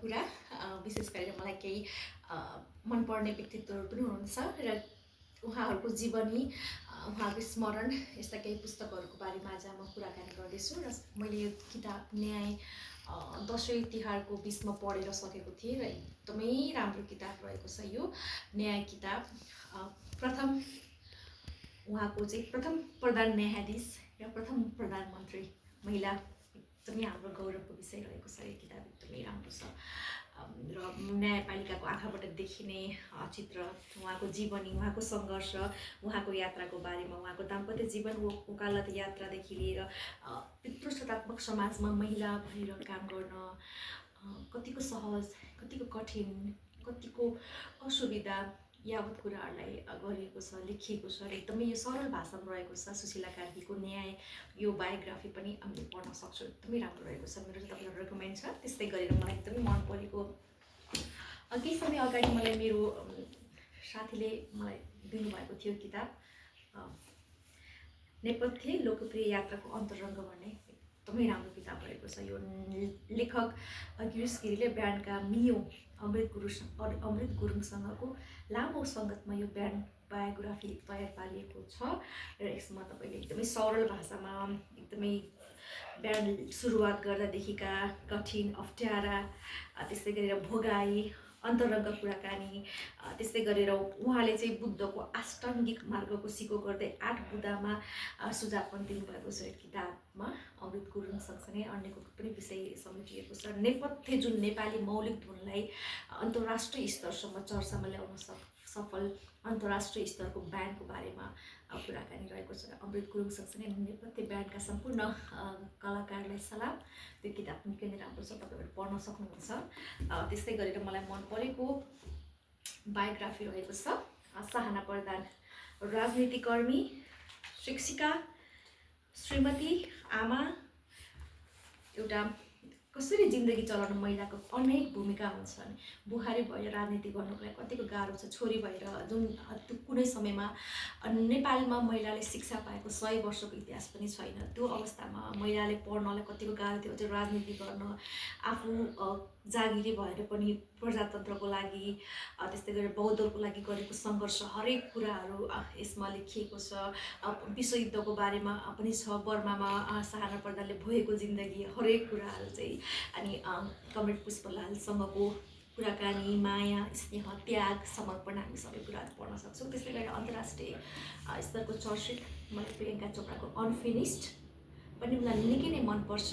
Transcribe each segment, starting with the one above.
कुरा विशेष गरेर मलाई केही मनपर्ने व्यक्तित्वहरू पनि हुनुहुन्छ र उहाँहरूको जीवनी उहाँहरूको स्मरण यस्ता केही पुस्तकहरूको बारेमा आज म कुराकानी गर्दैछु। र मैले यो किताब न्याय दसैँ तिहारको बिचमा पढेर सकेको थिएँ र एकदमै राम्रो किताब रहेको छ यो न्याय किताब। प्रथम उहाँको चाहिँ प्रथम प्रधान न्यायाधीश र प्रथम प्रधानमन्त्री महिला एकदमै हाम्रो गौरवको विषय रहेको छ। यो किताब एकदमै राम्रो छ र न्यायपालिकाको आँखाबाट देखिने चित्र, उहाँको जीवनी, उहाँको सङ्घर्ष, उहाँको यात्राको बारेमा, उहाँको दाम्पत्य जीवन, वकालत यात्रादेखि लिएर पितृसत्तात्मक समाजमा महिला भएर काम गर्न कतिको सहज, कतिको कठिन, कतिको असुविधा यावत कुराहरूलाई गरिएको छ, लेखिएको छ र एकदमै यो सरल भाषामा रहेको छ। सुशीला कार्कीको न्याय यो बायोग्राफी पनि हामीले पढ्न सक्छौँ, एकदमै राम्रो रहेको छ। मेरो तपाईँलाई रेकमेन्ड छ। त्यस्तै गरेर मलाई एकदमै मन परेको केही समय अगाडि मलाई मेरो साथीले मलाई दिनुभएको थियो किताब नेपथ्य लोकप्रिय यात्राको अन्तरङ्ग भन्ने एकदमै राम्रो किताब रहेको छ। यो लेखक गिरीश गिरीले ब्यान्डका मियो अमृत गुरुङसँगको लामो सङ्गतमा यो ब्यान्ड बायोग्राफी तयार पारिएको छ र यसमा तपाईँले एकदमै सरल भाषामा एकदमै ब्यान्ड सुरुवात गर्दादेखिका कठिन अप्ठ्यारा, त्यस्तै गरेर भोगाई, अन्तरङ्ग कुराकानी, त्यस्तै गरेर उहाँले चाहिँ बुद्धको अष्टाङ्गिक मार्गको सिको गर्दै 8 बुँदामा सुझाव पनि दिनुभएको छ। यो किताबमा अमृत गुरुङ सँगसँगै अन्यको पनि विषय समेटिएको छ। नेपथ्य जुन नेपाली मौलिक धुनलाई अन्तर्राष्ट्रिय स्तरसम्म चर्चामा ल्याउन सफल अन्तर्राष्ट्रिय स्तरको ब्यान्डको बारेमा कुराकानी रहेको छ। अमृत गुरुङ सँगसँगै नेपथ्य ब्यान्डका सम्पूर्ण कलाकारलाई सलाम। त्यो किताब निकै नै राम्रो छ, तपाईँहरू पढ्न सक्नुहुन्छ। त्यस्तै गरेर मलाई मन परेको बायोग्राफी रहेको छ सहाना प्रधान, राजनीतिकर्मी, शिक्षिका, श्रीमती, आमा, एउटा कसरी जिन्दगी चलाउन महिलाको अनेक भूमिका हुन्छन्। बुहारी भएर राजनीति गर्नुको लागि कतिको गाह्रो छ। छोरी भएर जुन कुनै समयमा नेपालमा महिलाले शिक्षा पाएको 100 वर्षको इतिहास पनि छैन। त्यो अवस्थामा महिलाले पढ्नलाई कतिको गाह्रो थियो। अझै राजनीति गर्न, आफू जागिरी भएर पनि प्रजातन्त्रको लागि, त्यस्तै गरेर बौद्धको लागि गरेको सङ्घर्ष, हरेक कुराहरू यसमा लेखिएको छ। विश्वयुद्धको बारेमा पनि छ, बर्मामा सहाना प्रधानले भोगेको जिन्दगी, हरेक कुराहरू चाहिँ। अनि कमरेड पुष्पलालसँगको कुराकानी, माया, स्नेह, त्याग, समर्पण, हामी सबै कुराहरू पढ्न सक्छौँ। त्यस्तै गरेर अन्तर्राष्ट्रिय स्तरको चर्चित मलाई प्रियङ्का चोपडाको अनफिनिस्ड पनि मलाई निकै नै मनपर्छ।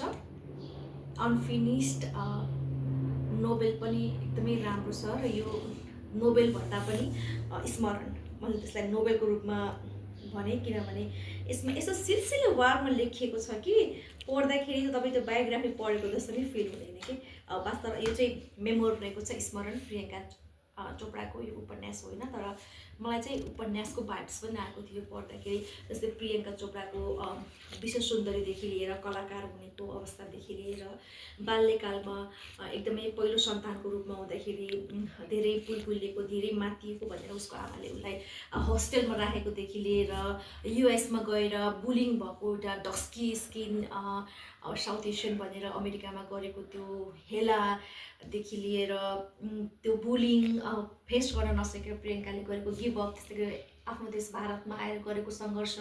अनफिनिस्ड नोभेल पनि एकदमै राम्रो छ र यो नोभेल भन्दा पनि स्मरण, मैले त्यसलाई नोभेलको रूपमा भने, किनभने यसमा यसो सिलसिलेवारमा लेखिएको छ कि पढ्दाखेरि तपाईँ त्यो बायोग्राफी पढेको जस्तो नै फिल हुँदैन कि। वास्तव यो चाहिँ मेमोर रहेको छ, स्मरण, प्रियङ्का चोपडाको यो उपन्यास होइन, तर मलाई चाहिँ उपन्यासको भाइब्स पनि आएको थियो पढ्दाखेरि। जस्तै प्रियङ्का चोपडाको विश्व सुन्दरीदेखि लिएर कलाकार हुनेको अवस्थादेखि लिएर बाल्यकालमा एकदमै पहिलो सन्तानको रूपमा हुँदाखेरि धेरै पुलपुलिएको, धेरै मातिएको भनेर उसको आमाले उसलाई होस्टेलमा राखेकोदेखि लिएर युएसमा गएर बुलिङ भएको, एउटा डस्की स्किन साउथ एसियन भनेर अमेरिकामा गरेको त्यो हेलादेखि लिएर त्यो बुलिङ फेस गर्न नसकेर प्रियङ्काले गरेको गिभअप, त्यस्तै गरेर आफ्नो देश भारतमा आएर गरेको सङ्घर्ष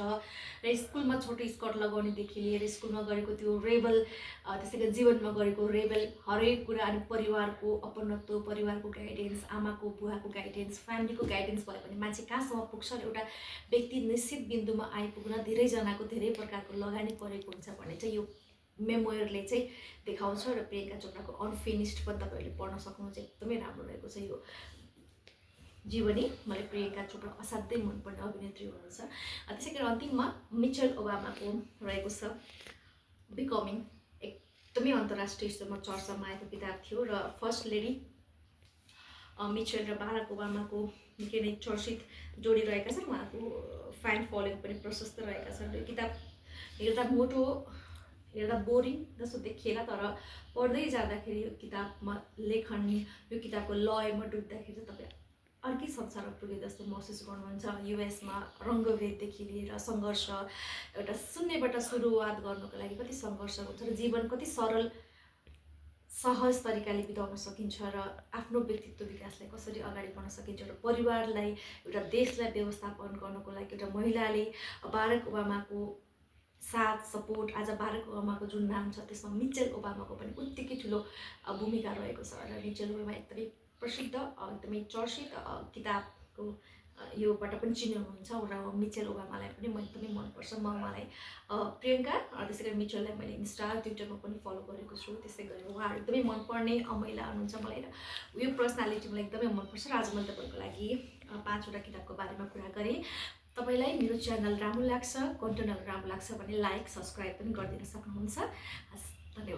र स्कुलमा छोटो स्कर्ट लगाउनेदेखि लिएर स्कुलमा गरेको त्यो रेबल, त्यस्तै गरी जीवनमा गरेको रेबल, हरेक कुरा। अनि परिवारको अपनत्व, परिवारको गाइडेन्स, आमाको बुवाको गाइडेन्स, फ्यामिलीको गाइडेन्स भयो भने मान्छे कहाँसम्म पुग्छ र एउटा व्यक्ति निश्चित बिन्दुमा आइपुग्न धेरैजनाको धेरै प्रकारको लगानी परेको हुन्छ भन्ने चाहिँ यो मेमोयरले चाहिँ देखाउँछ। र प्रियङ्का चोपडाको अनफिनिस्ड पनि तपाईँहरूले पढ्न सक्नुहुन्छ, एकदमै राम्रो रहेको छ यो जीवनी। मलाई प्रियङ्का चोपडा असाध्यै मनपर्ने अभिनेत्री हुनुहुन्छ। त्यसै गरी अन्तिममा मिचेल ओबामाको रहेको छ बिकमिङ, एकदमै अन्तर्राष्ट्रिय स्तरमा चर्चामा आएको किताब थियो र फर्स्ट लेडी मिचेल र बाराक ओबामाको निकै नै चर्चित जोडी रहेका छन्। उहाँको फ्यान फलोइङ पनि प्रशस्त रहेका छन्। यो किताब हेर्दा मोटो, हेर्दा बोरिङ जस्तो देखिएला, तर पढ्दै जाँदाखेरि यो किताबमा लेखन, यो किताबको लयमा डुब्दाखेरि तपाईँ अर्कै संसारमा पुगे जस्तो महसुस गर्नुहुन्छ। युएसमा रङ्गभेददेखि लिएर सङ्घर्ष, एउटा शून्यबाट सुरुवात गर्नको लागि कति सङ्घर्ष हुन्छ र जीवन कति सरल सहज तरिकाले बिताउन सकिन्छ र आफ्नो व्यक्तित्व विकासलाई कसरी अगाडि बढ्न सकिन्छ र परिवारलाई एउटा देशलाई व्यवस्थापन गर्नको लागि एउटा महिलाले बाराक ओबामाको साथ सपोर्ट आज बाराक ओबामाको जुन नाम छ त्यसमा मिचेल ओबामाको पनि उत्तिकै ठुलो भूमिका रहेको छ र मिचेल ओबामा एकदमै प्रसिद्ध एकदमै चर्चित किताबको योबाट पनि चिन्नुहुन्छ र मिचेल ओबामालाई पनि म एकदमै मनपर्छ। मलाई प्रियङ्का त्यसै गरी मिचेललाई मैले इन्स्टा ट्विटरमा पनि फलो गरेको छु। त्यसै गरी उहाँहरू एकदमै मनपर्ने महिला हुनुहुन्छ मलाई र यो पर्सनालिटी मलाई एकदमै मनपर्छ र आज मैले तपाईँको लागि 5वटा किताबको बारेमा कुरा गरेँ। तपाईँलाई मेरो च्यानल राम्रो लाग्छ, कन्टेन्टहरू राम्रो लाग्छ भने लाइक सब्सक्राइब पनि गरिदिन सक्नुहुन्छ।